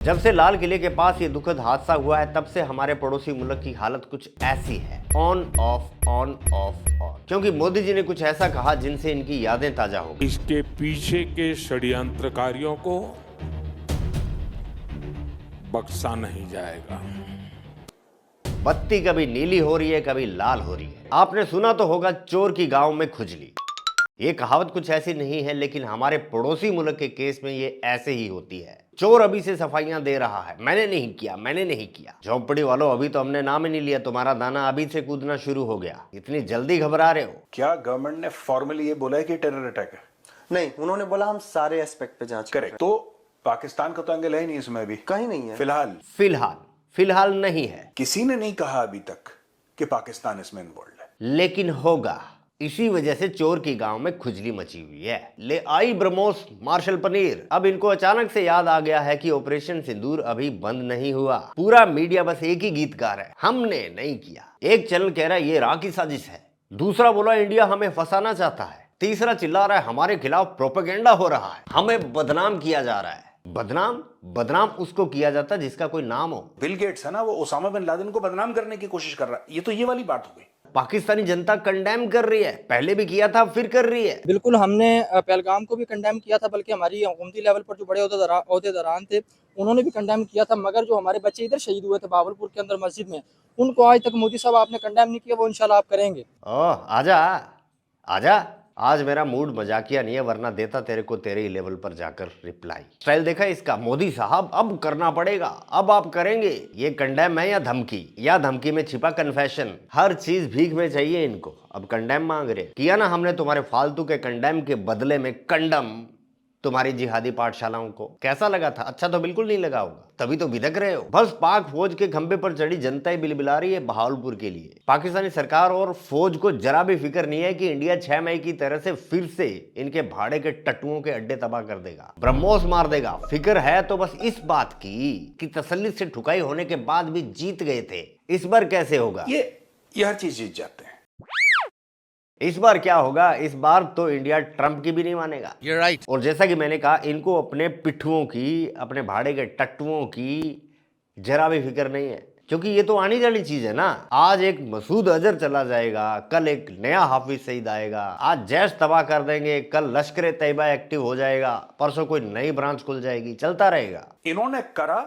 जब से लाल किले के पास ये दुखद हादसा हुआ है तब से हमारे पड़ोसी मुल्क की हालत कुछ ऐसी है, on off on off on, क्योंकि मोदी जी ने कुछ ऐसा कहा जिनसे इनकी यादें ताजा हो गई। इसके पीछे के षड्यंत्रकारियों को बख्शा नहीं जाएगा। बत्ती कभी नीली हो रही है, कभी लाल हो रही है। आपने सुना तो होगा, चोर की गांव में खुजली। ये कहावत कुछ ऐसी नहीं है, लेकिन हमारे पड़ोसी मुल्क के केस में ये ऐसे ही होती है। चोर अभी से सफाइयां दे रहा है, मैंने नहीं किया, मैंने नहीं किया। झोंपड़ी वालों, अभी तो हमने नाम ही नहीं लिया, तुम्हारा दाना अभी से कूदना शुरू हो गया। इतनी जल्दी घबरा रहे हो? क्या गवर्नमेंट ने फॉर्मली ये बोला है कि टेरर अटैक है? नहीं, उन्होंने बोला हम सारे एस्पेक्ट पे जांच करेक्ट। तो पाकिस्तान का तो एंगल है ही नहीं इसमें, अभी कहीं नहीं है फिलहाल नहीं है। किसी ने नहीं कहा अभी तक कि पाकिस्तान इसमें इन्वॉल्व है, लेकिन होगा। इसी वजह से चोर की गांव में खुजली मची हुई है। ले आई ब्रह्मोस मार्शल पनीर। अब इनको अचानक से याद आ गया है कि ऑपरेशन सिंदूर अभी बंद नहीं हुआ। पूरा मीडिया बस एक ही गीत गा रहा है, हमने नहीं किया। एक चैनल कह रहा है ये राह की साजिश है, दूसरा बोला इंडिया हमें फंसाना चाहता है, तीसरा चिल्ला रहा है हमारे खिलाफ प्रोपेगेंडा हो रहा है, हमें बदनाम किया जा रहा है। बदनाम उसको किया जाता है जिसका कोई नाम हो। बिल गेट्स है ना, वो ओसामा बिन लादेन को बदनाम करने की कोशिश कर रहा है। ये तो ये वाली बात हो गई। पाकिस्तानी जनता कंडेम कर रही है, पहले भी किया था, फिर कर रही है। बिल्कुल, हमने पहलगाम को भी कंडेम किया था, बल्कि हमारी हुकूमती लेवल पर जो बड़े अहदेदारान थे उन्होंने भी कंडेम किया था। मगर जो हमारे बच्चे इधर शहीद हुए थे बावलपुर के अंदर मस्जिद में, उनको आज तक मोदी साहब आपने कंडेम नहीं किया। वो इंशाल्लाह आप करेंगे। ओह, आजा आजा। आज मेरा मूड मजाकिया नहीं है, वरना देता तेरे को तेरे ही लेवल पर जाकर रिप्लाई। स्टाइल देखा इसका, मोदी साहब अब करना पड़ेगा, अब आप करेंगे। ये कंडेम है या धमकी, या धमकी में छिपा कन्फेशन? हर चीज भीख में चाहिए इनको। अब कंडेम मांग रहे। किया ना हमने तुम्हारे फालतू के कंडेम के बदले में कंडम तुम्हारी जिहादी पाठशालाओं को। कैसा लगा था? अच्छा तो बिल्कुल नहीं लगा होगा, तभी तो बिदक रहे हो। बस पाक फौज के खंबे पर चढ़ी जनता ही बिलबिला रही है बहावलपुर के लिए। पाकिस्तानी सरकार और फौज को जरा भी फिक्र नहीं है कि इंडिया 6 मई की तरह से फिर से इनके भाड़े के टट्टुओं के अड्डे तबाह कर देगा, ब्रह्मोस मार देगा। फिक्र है तो बस इस बात की कि तसल्ली से ठुकाई होने के बाद भी जीत गए थे, इस बार कैसे होगा? ये हर चीज जीत जाते हैं। इस बार क्या होगा? इस बार तो इंडिया ट्रंप की भी नहीं मानेगा। You're right. और जैसा कि मैंने कहा, इनको अपने पिट्ठुओं की, अपने भाड़े के टट्टुओं की जरा भी फिक्र नहीं है, क्योंकि ये तो आनी जानी चीज है ना। आज एक मसूद अजहर चला जाएगा, कल एक नया हाफिज सईद आएगा। आज जैश तबाह कर देंगे, कल लश्कर तैयबा एक्टिव हो जाएगा, परसों कोई नई ब्रांच खुल जाएगी, चलता रहेगा। इन्होंने करा,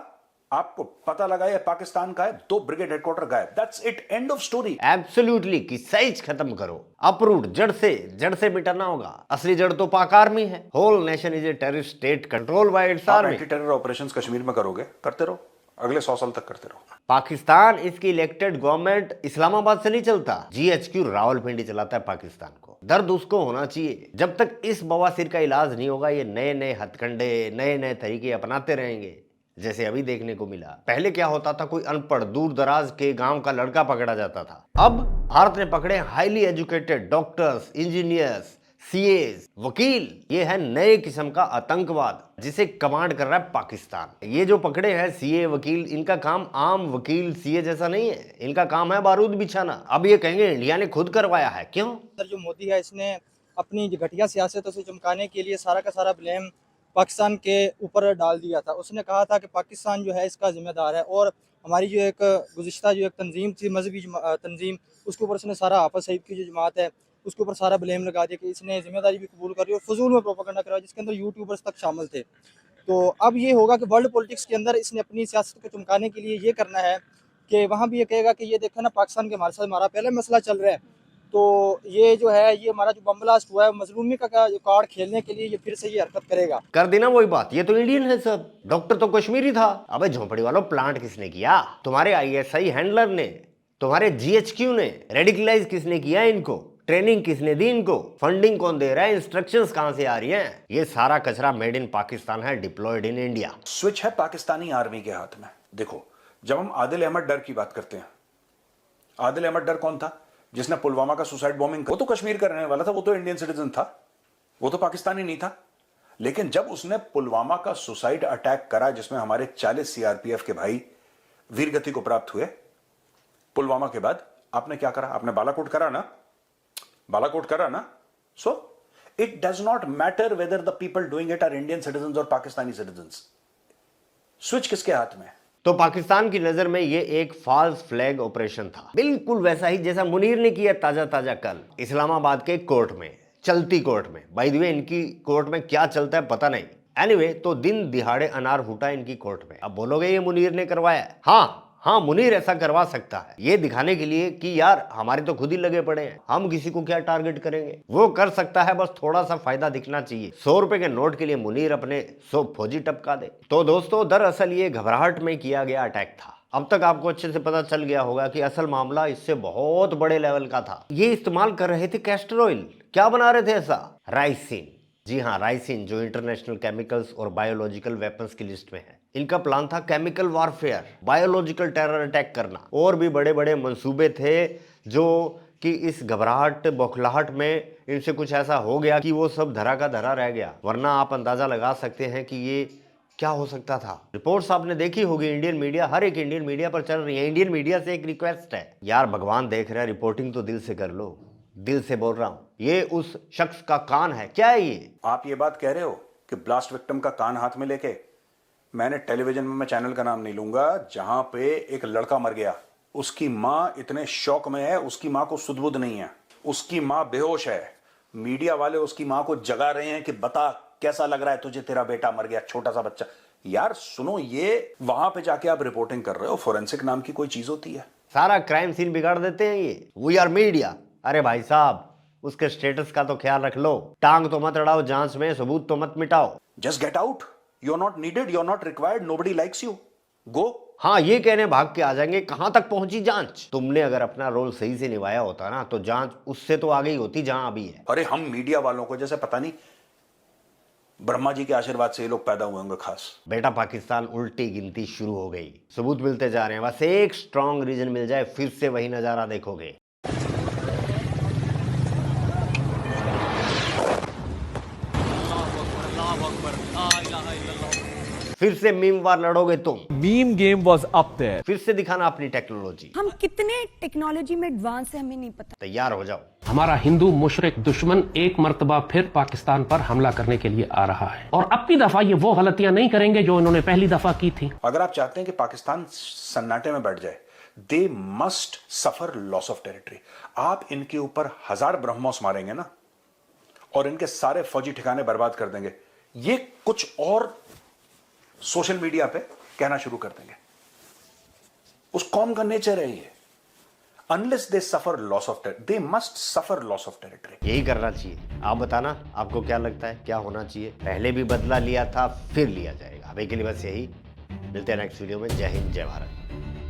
आपको पता लगा ये पाकिस्तान का है, 2 ब्रिगेड हेडक्वार्टर गायब, that's it, end of story. Absolutely कि साइज खत्म करो, अपरूट, जड़ से मिटाना होगा। असली जड़ तो पाक आर्मी है। Whole nation is a terrorist state control by its army. Anti terror operations Kashmir में करोगे, करते रहो, अगले 100 साल तक करते रहो। पाकिस्तान, इसकी इलेक्टेड गवर्नमेंट इस्लामाबाद से नहीं चलता, GHQ रावलपिंडी चलाता है पाकिस्तान को। दर्द उसको होना चाहिए। जब तक इस बवासीर का इलाज नहीं होगा, ये नए नए हथकंडे, नए नए तरीके अपनाते रहेंगे, जैसे अभी देखने को मिला। पहले क्या होता था, कोई अनपढ़ दूर दराज के गांव का लड़का पकड़ा जाता था। अब भारत ने पकड़े highly educated doctors, engineers, CAs, वकील। ये है नए किस्म का आतंकवाद जिसे कमांड कर रहा है पाकिस्तान। ये जो पकड़े हैं CA वकील, इनका काम आम वकील CA जैसा नहीं है, इनका काम है बारूद बिछाना। अब ये कहेंगे इंडिया ने खुद करवाया है, क्यों? जो मोदी है, इसने अपनी घटिया सियासतों से चमकाने के लिए सारा का सारा ब्लेम पाकिस्तान के ऊपर डाल दिया था। उसने कहा था कि पाकिस्तान जो है इसका जिम्मेदार है, और हमारी जो एक गुज़िश्ता जो एक तंजीम थी, मजहबी तंजीम, उसके ऊपर उसने सारा हाफिज सईद की जो जमात है उसके ऊपर सारा ब्लेम लगा दिया कि इसने जिम्मेदारी भी कबूल कर रही है और फजूल में प्रोपेगेंडा करवाया, जिसके अंदर यूट्यूबर्स तक शामिल थे। तो अब ये होगा कि वर्ल्ड पॉलिटिक्स के अंदर इसने अपनी सियासत को चमकाने के लिए ये करना है कि वहाँ भी ये कहेगा कि ये देखो ना, पाकिस्तान के हमारे साथ हमारा पहले मसला चल रहा है, तो ये जो है, ये हमारा जो बम ब्लास्ट हुआ है, मजलूमी का कार्ड खेलने के लिए ये फिर से ये हरकत करेगा। कर देना वही बात, ये तो इंडियन है सब। डॉक्टर तो कश्मीरी था। अबे झोंपड़ी वालों, प्लांट किसने किया? तुम्हारे ISI हैंडलर ने, तुम्हारे GHQ ने। रेडिकलाइज किसने किया इनको? ट्रेनिंग किसने दी इनको? फंडिंग कौन दे रहा है? इंस्ट्रक्शंस कहां से आ रही हैं? ये सारा कचरा मेड इन पाकिस्तान है, डिप्लॉयड इन इंडिया। स्विच है पाकिस्तानी आर्मी के हाथ में। देखो, जब हम आदिल अहमद डर की बात करते हैं, आदिल अहमद डर कौन था? जिसने पुलवामा का सुसाइड बॉम्बिंग, वो तो कश्मीर का रहने वाला था, वो तो इंडियन सिटीजन था, वो तो पाकिस्तानी नहीं था। लेकिन जब उसने पुलवामा का सुसाइड अटैक करा, जिसमें हमारे 40 CRPF के भाई वीरगति को प्राप्त हुए, पुलवामा के बाद आपने क्या करा? आपने बालाकोट करा ना, बालाकोट करा ना। So it does not matter whether the people doing it are Indian citizen और पाकिस्तानी सिटीजन। स्विच किसके हाथ में है? तो पाकिस्तान की नजर में ये एक फॉल्स फ्लैग ऑपरेशन था, बिल्कुल वैसा ही जैसा मुनीर ने किया ताजा ताजा कल इस्लामाबाद के कोर्ट में, चलती कोर्ट में। बाय द वे इनकी कोर्ट में क्या चलता है पता नहीं। एनीवे, तो दिन दिहाड़े अनार फूटा इनकी कोर्ट में। अब बोलोगे ये मुनीर ने करवाया है। हाँ, मुनीर ऐसा करवा सकता है, ये दिखाने के लिए कि यार हमारे तो खुद ही लगे पड़े हैं, हम किसी को क्या टारगेट करेंगे। वो कर सकता है, बस थोड़ा सा फायदा दिखना चाहिए। 100 रुपए के नोट के लिए मुनीर अपने 100 फौजी टपका दे। तो दोस्तों, दरअसल ये घबराहट में किया गया अटैक था। अब तक आपको अच्छे से पता चल गया होगा कि असल मामला इससे बहुत बड़े लेवल का था। ये इस्तेमाल कर रहे थे कैस्टर ऑयल। क्या बना रहे थे ऐसा? राइसिन। जी हाँ, राइसिन, जो इंटरनेशनल केमिकल्स और बायोलॉजिकल वेपन्स की लिस्ट में है। इनका प्लान था chemical warfare, biological terror attack करना। और भी बड़े बड़े मंसूबे थे, जो कि इस घबराहट बौखलाहट में इनसे कुछ ऐसा हो गया कि वो सब धरा का धरा रह गया। वरना आप अंदाजा लगा सकते हैं कि ये क्या हो सकता था। रिपोर्ट्स आपने देखी होगी, इंडियन मीडिया, हर एक इंडियन मीडिया पर चल रही है। इंडियन मीडिया से एक रिक्वेस्ट है, यार भगवान देख रहा है, रिपोर्टिंग तो दिल से कर लो। दिल से बोल रहा हूं, ये उस शख्स का कान है। क्या है ये? आप ये बात कह रहे हो कि ब्लास्ट विक्टिम का कान हाथ में लेके, मैंने टेलीविजन में, मैं चैनल का नाम नहीं लूंगा, जहां पे एक लड़का मर गया, उसकी मां इतने शौक में है, उसकी मां को सुध-बुध नहीं है, उसकी मां बेहोश है, मीडिया वाले उसकी मां को जगा रहे हैं कि बता कैसा लग रहा है तुझे, तेरा बेटा मर गया, छोटा सा बच्चा। यार सुनो, ये वहां पे जाके आप रिपोर्टिंग कर रहे हो, फोरेंसिक नाम की कोई चीज होती है? सारा क्राइम सीन बिगाड़ देते हैं ये। We are media. अरे भाई साहब, उसके स्टेटस का तो ख्याल रख लो। टांग तो मत अड़ाओ जांच में, सबूत तो मत मिटाओ। Just get out, you are not needed, you are not required, nobody likes you, go. हाँ, ये कहने भाग के आ जाएंगे कहां तक पहुंची जांच। तुमने अगर अपना रोल सही से निभाया होता ना, तो जांच उससे तो आगे ही होती जहां अभी है। अरे हम मीडिया वालों को जैसे पता नहीं ब्रह्मा जी के आशीर्वाद से ये लोग पैदा हुए होंगे खास। बेटा, पाकिस्तान उल्टी गिनती शुरू हो गई, सबूत मिलते जा रहे हैं। बस एक स्ट्रॉन्ग रीजन मिल जाए, फिर से वही नजारा देखोगे। फिर से मीम वार लड़ोगे तुम। Meme game was up there. फिर से दिखाना अपनी टेक्नोलॉजी। हम कितने टेक्नोलॉजी में एडवांस है हमें नहीं पता। तैयार हो जाओ। हमारा हिंदू मुशरिक दुश्मन एक मर्तबा फिर पाकिस्तान पर हमला करने के लिए आ रहा है, और अब की दफा ये वो गलतियां नहीं करेंगे जो इन्होंने पहली दफा की थी। अगर आप चाहते हैं कि पाकिस्तान सन्नाटे में बैठ जाए, they must suffer loss of territory. आप इनके ऊपर 1000 ब्रह्मोस मारेंगे ना, और इनके सारे फौजी ठिकाने बर्बाद कर देंगे, ये कुछ और सोशल मीडिया पे कहना शुरू कर देंगे। उस कौम का नेचर है ये। Unless they suffer loss of territory, they must suffer loss of territory. यही करना चाहिए। आप बताना, आपको क्या लगता है क्या होना चाहिए? पहले भी बदला लिया था, फिर लिया जाएगा। अभी के लिए बस यही। मिलते हैं नेक्स्ट वीडियो में। जय हिंद, जय भारत।